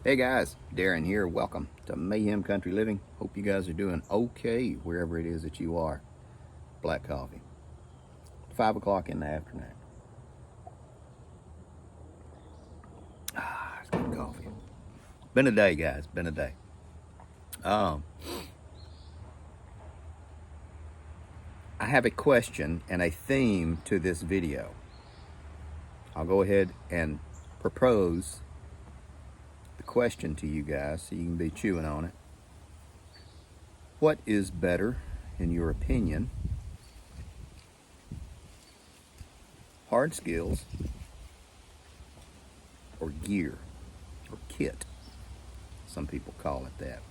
Hey guys, Darren here. Welcome to Mayhem Country Living. Hope you guys are doing okay wherever it is that you are. Black coffee. 5 o'clock in the afternoon. It's good coffee. Been a day, guys. Been a day. Um, I have a question and a theme to this video. I'll go ahead and propose the question to you guys so you can be chewing on it. What is better, in your opinion, hard skills or gear or kit? Some people call it that.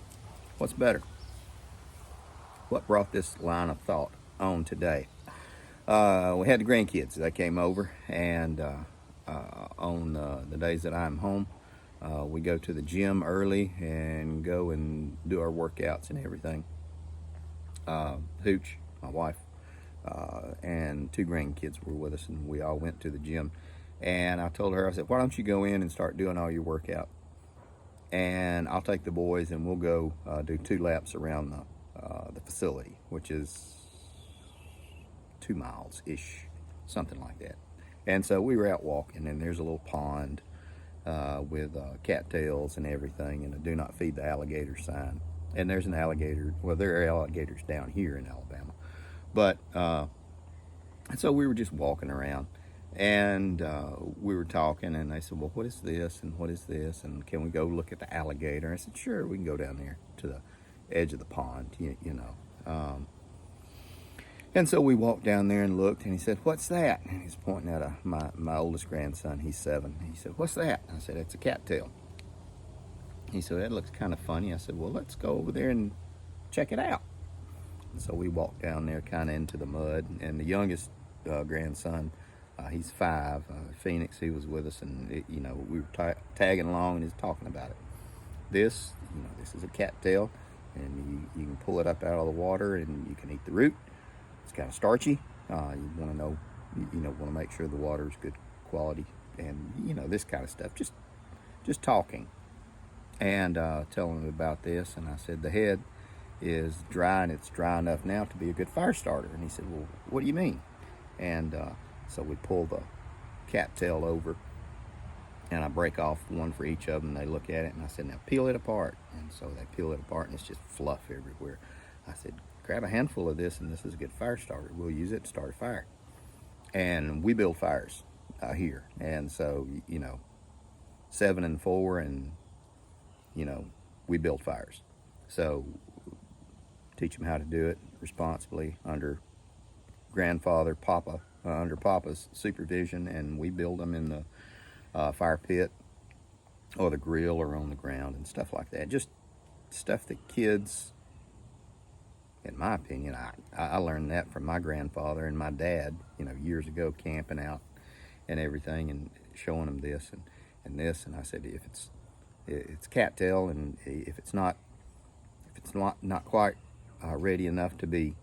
What's better? What brought this line of thought on today? We had the grandkids. They came over, and on the days that I'm home, we go to the gym early and go and do our workouts and everything. Hooch, my wife, and two grandkids were with us, and we all went to the gym. And I told her, I said, why don't you go in and start doing all your workout? And I'll take the boys, and we'll go do 2 laps around the facility, which is 2 miles-ish, something like that. And so we were out walking, and there's a little pond with cattails and everything, and a do not feed the alligator sign. And there's an alligator. Well, there are alligators down here in Alabama. But, and so we were just walking around, and we were talking, and they said, well, what is this, and what is this, and can we go look at the alligator? I said, sure, we can go down there to the edge of the pond, you know. And so we walked down there and looked, and he said, what's that? And he's pointing at my oldest grandson. He's 7. He said, what's that? I said, it's a cattail. He said, that looks kind of funny. I said, well, let's go over there and check it out. And so we walked down there kind of into the mud, and the youngest grandson, he's 5, Phoenix, he was with us, and we were tagging along, and he's talking about it. This is a cattail, and you can pull it up out of the water, and you can eat the root. It's kind of starchy. You want to know, want to make sure the water is good quality, and this kind of stuff. Just talking, and telling him about this. And I said the head is dry, and it's dry enough now to be a good fire starter. And he said, well, what do you mean? And so we pull the cattail over, and I break off one for each of them. They look at it, and I said, now peel it apart. And so they peel it apart, and it's just fluff everywhere. I said, grab a handful of this, and this is a good fire starter. We'll use it to start a fire. And we build fires here. And so, 7 and 4, and, we build fires. So teach them how to do it responsibly under under Papa's supervision, and we build them in the fire pit or the grill or on the ground and stuff like that. Just stuff that kids, in my opinion, I learned that from my grandfather and my dad, years ago, camping out and everything, and showing them this and this. And I said, if it's cattail, and if it's not quite ready enough to be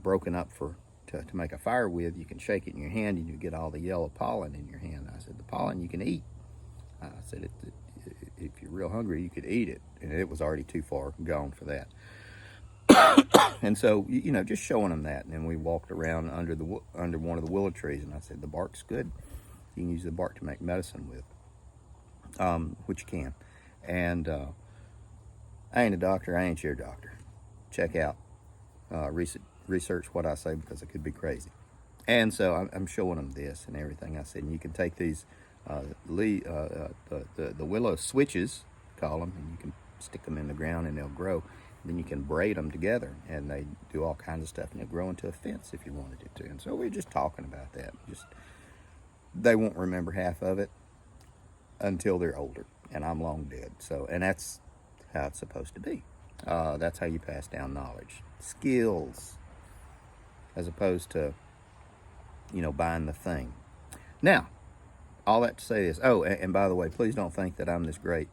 broken up to make a fire with, you can shake it in your hand, and you get all the yellow pollen in your hand. I said, the pollen you can eat. I said, if you're real hungry, you could eat it, and it was already too far gone for that. And so, just showing them that. And then we walked around under one of the willow trees, and I said, the bark's good. You can use the bark to make medicine with, which you can. And I ain't a doctor. I ain't your doctor. Check out, research what I say, because it could be crazy. And so I'm showing them this and everything. I said, and you can take these the willow switches, call them, and you can stick them in the ground, and they'll grow. Then you can braid them together, and they do all kinds of stuff, and they'll grow into a fence if you wanted it to. And so we're just talking about that. They won't remember half of it until they're older, and I'm long dead. So, and that's how it's supposed to be. That's how you pass down knowledge, skills, as opposed to, buying the thing. Now, all that to say is, and by the way, please don't think that I'm this great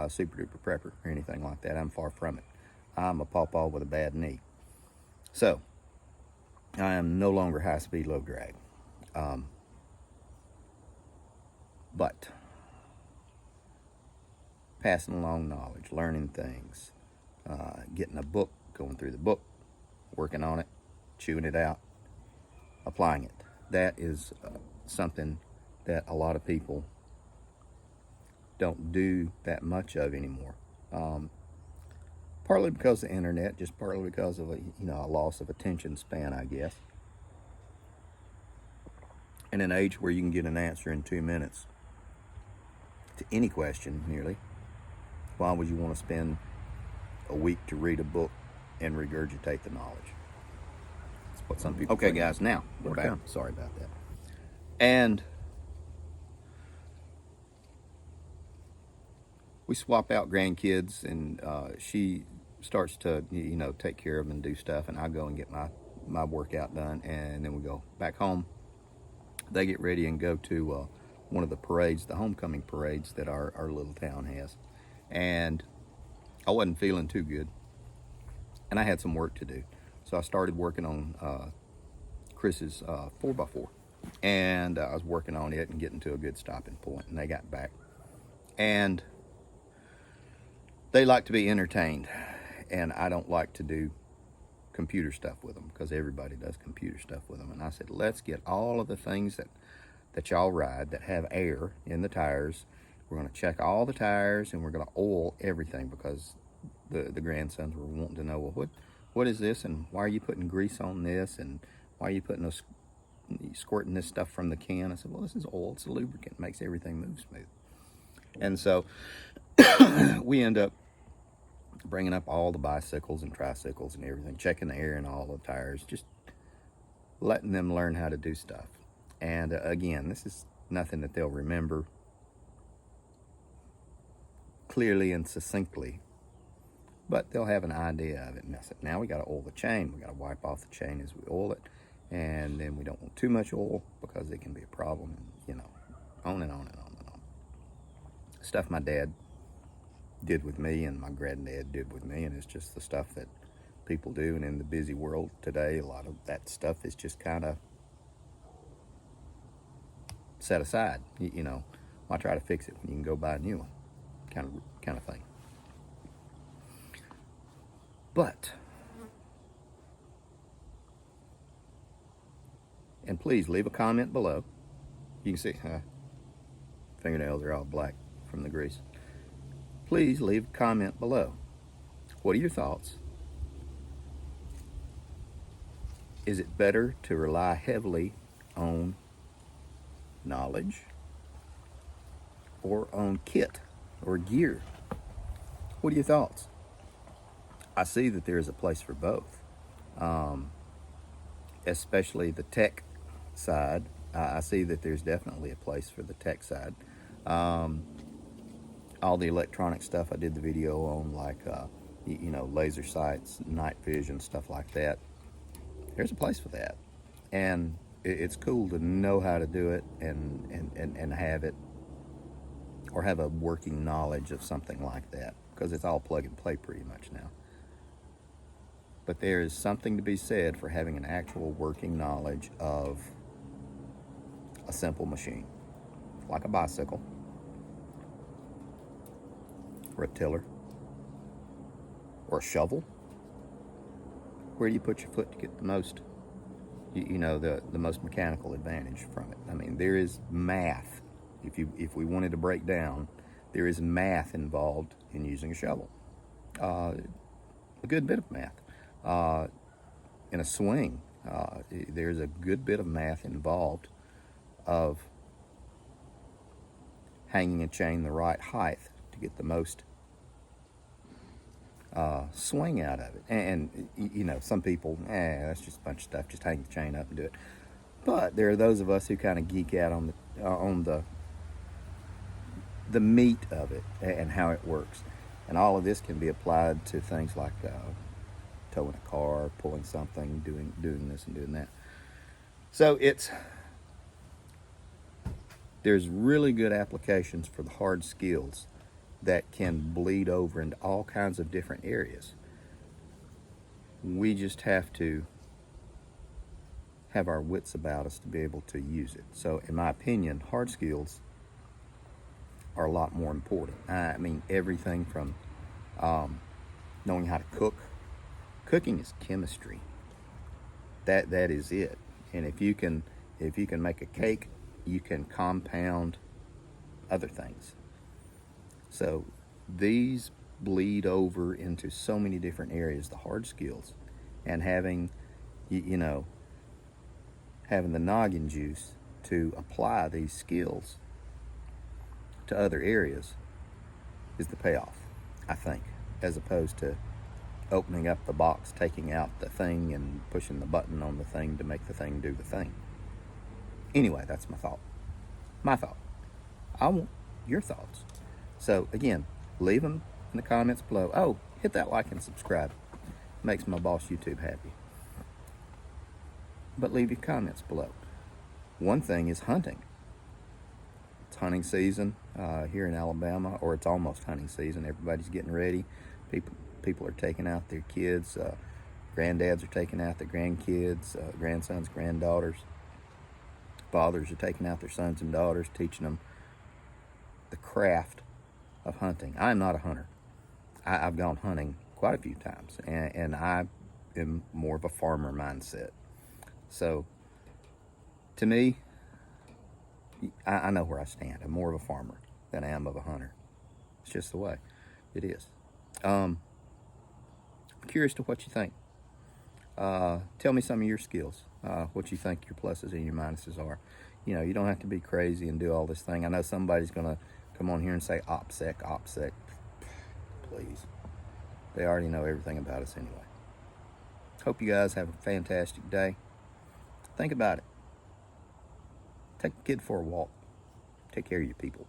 super duper prepper or anything like that. I'm far from it. I'm a pawpaw with a bad knee. So, I am no longer high speed, low drag. But passing along knowledge, learning things, getting a book, going through the book, working on it, chewing it out, applying it. That is something that a lot of people don't do that much of anymore. Partly because of the internet, just partly because of a loss of attention span, I guess. In an age where you can get an answer in 2 minutes to any question, nearly, why would you want to spend a week to read a book and regurgitate the knowledge? That's what some people. Okay, guys, now we're back. Sorry about that. And we swap out grandkids, and she starts to take care of them and do stuff, and I go and get my workout done, and then we go back home. They get ready and go to one of the parades, the homecoming parades that our little town has. And I wasn't feeling too good, and I had some work to do. So I started working on Chris's 4x4, and I was working on it and getting to a good stopping point, and they got back. And they like to be entertained, and I don't like to do computer stuff with them because everybody does computer stuff with them. And I said, let's get all of the things that y'all ride that have air in the tires. We're going to check all the tires, and we're going to oil everything, because the grandsons were wanting to know, well, what is this, and why are you putting grease on this, and why are you putting squirting this stuff from the can? I said, well, this is oil. It's a lubricant. It makes everything move smooth. And so we end up bringing up all the bicycles and tricycles and everything, checking the air in all the tires, just letting them learn how to do stuff. And again, this is nothing that they'll remember clearly and succinctly, but they'll have an idea of it. And I said, now we got to oil the chain. We got to wipe off the chain as we oil it, and then we don't want too much oil because it can be a problem, and on and on and on and on. Stuff my dad did with me and my granddad did with me, and it's just the stuff that people do. And in the busy world today, a lot of that stuff is just kind of set aside. Why try to fix it when you can go buy a new one, kind of thing. But, and please leave a comment below. You can see fingernails are all black from the grease. Please leave a comment below. What are your thoughts? Is it better to rely heavily on knowledge or on kit or gear? What are your thoughts? I see that there is a place for both, especially the tech side. I see that there's definitely a place for the tech side. All the electronic stuff I did the video on, like laser sights, night vision, stuff like that. There's a place for that, and it's cool to know how to do it and have it, or have a working knowledge of something like that, because it's all plug and play pretty much now. But there is something to be said for having an actual working knowledge of a simple machine, like a bicycle, or a tiller, or a shovel. Where do you put your foot to get the most, the most mechanical advantage from it? I mean, there is math. If we wanted to break down, there is math involved in using a shovel. A good bit of math. In a swing, there's a good bit of math involved of hanging a chain the right height to get the most swing out of it. And some people, that's just a bunch of stuff, just hang the chain up and do it. But there are those of us who kind of geek out on the meat of it and how it works. And all of this can be applied to things like towing a car, pulling something, doing this and doing that. So there's really good applications for the hard skills that can bleed over into all kinds of different areas. We just have to have our wits about us to be able to use it. So in my opinion, hard skills are a lot more important. I mean, everything from knowing how to cook. Cooking is chemistry. That is it. And if you can make a cake, you can compound other things. So these bleed over into so many different areas, the hard skills, and having having the noggin juice to apply these skills to other areas is the payoff, I think, as opposed to opening up the box, taking out the thing, and pushing the button on the thing to make the thing do the thing. Anyway, that's my thought. My thought. I want your thoughts. So, again, leave them in the comments below. Oh, hit that like and subscribe. Makes my boss YouTube happy. But leave your comments below. One thing is hunting. It's hunting season here in Alabama, or it's almost hunting season. Everybody's getting ready. People are taking out their kids. Granddads are taking out their grandkids, grandsons, granddaughters. Fathers are taking out their sons and daughters, teaching them the craft of hunting. I'm not a hunter. I've gone hunting quite a few times, and I am more of a farmer mindset. So, to me, I know where I stand. I'm more of a farmer than I am of a hunter. It's just the way it is. I'm curious to what you think. Tell me some of your skills, what you think your pluses and your minuses are. You don't have to be crazy and do all this thing. I know somebody's going to come on here and say OPSEC. Please. They already know everything about us anyway. Hope you guys have a fantastic day. Think about it. Take a kid for a walk. Take care of your people.